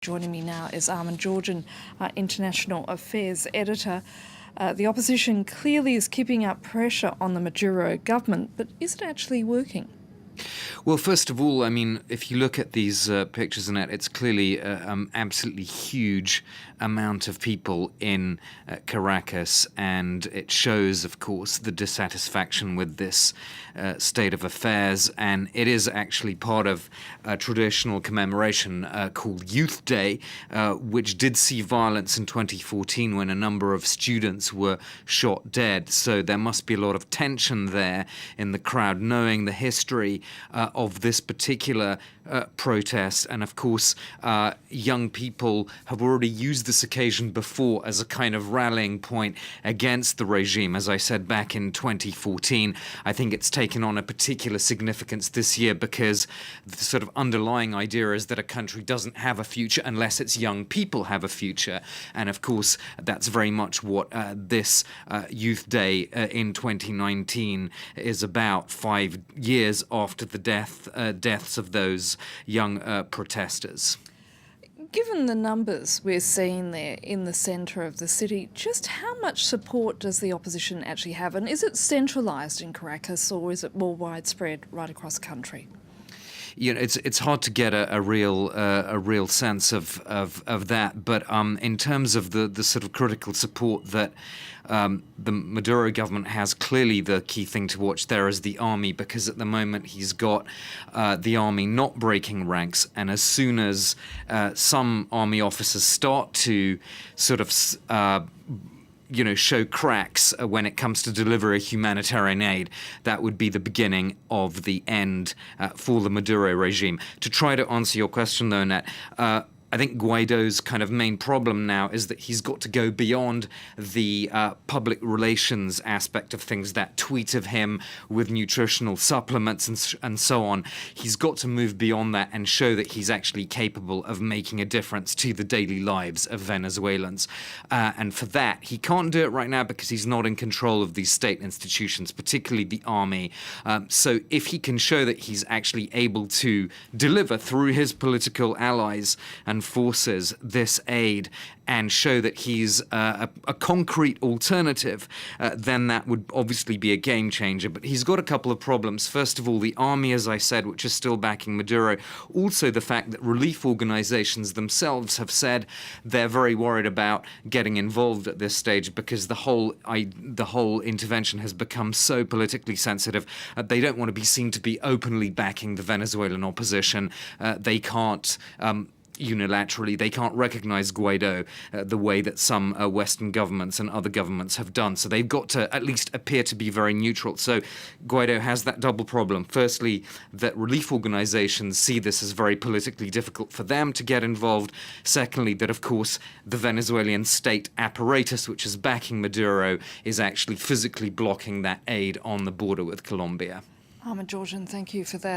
Joining me now is Armen Georgian, International Affairs Editor. The opposition clearly is keeping up pressure on the Maduro government, but is it actually working? Well, first of all, I mean, if you look at these pictures, Annette, it's clearly absolutely huge amount of people in Caracas, and it shows, of course, the dissatisfaction with this state of affairs, and it is actually part of a traditional commemoration called Youth Day, which did see violence in 2014 when a number of students were shot dead. So there must be a lot of tension there in the crowd, knowing the history of this particular protest. And of course, young people have already used this occasion before as a kind of rallying point against the regime. As I said back in 2014, I think it's taken on a particular significance this year because the sort of underlying idea is that a country doesn't have a future unless its young people have a future. And of course, that's very much what this Youth Day in 2019 is about, 5 years after the deaths of those young protesters. Given the numbers we're seeing there in the centre of the city, just how much support does the opposition actually have? And is it centralised in Caracas, or is it more widespread right across the country? You know, it's hard to get a real sense of that, but in terms of the sort of critical support that the Maduro government has, clearly the key thing to watch there is the army, because at the moment he's got the army not breaking ranks, and as soon as some army officers start to sort of show cracks when it comes to delivery of humanitarian aid, that would be the beginning of the end for the Maduro regime. To try to answer your question, though, Nat, I think Guaido's kind of main problem now is that he's got to go beyond the public relations aspect of things, that tweet of him with nutritional supplements and so on. He's got to move beyond that and show that he's actually capable of making a difference to the daily lives of Venezuelans. And for that, he can't do it right now because he's not in control of these state institutions, particularly the army. So if he can show that he's actually able to deliver through his political allies and forces this aid and show that he's a concrete alternative, then that would obviously be a game changer. But he's got a couple of problems. First of all, the army, as I said, which is still backing Maduro. Also, the fact that relief organizations themselves have said they're very worried about getting involved at this stage because the whole intervention has become so politically sensitive. They don't want to be seen to be openly backing the Venezuelan opposition. They can't unilaterally, they can't recognize Guaido the way that some Western governments and other governments have done. So they've got to at least appear to be very neutral. So Guaido has that double problem. Firstly, that relief organizations see this as very politically difficult for them to get involved. Secondly, that of course the Venezuelan state apparatus, which is backing Maduro, is actually physically blocking that aid on the border with Colombia. Armen Georgian, thank you for that.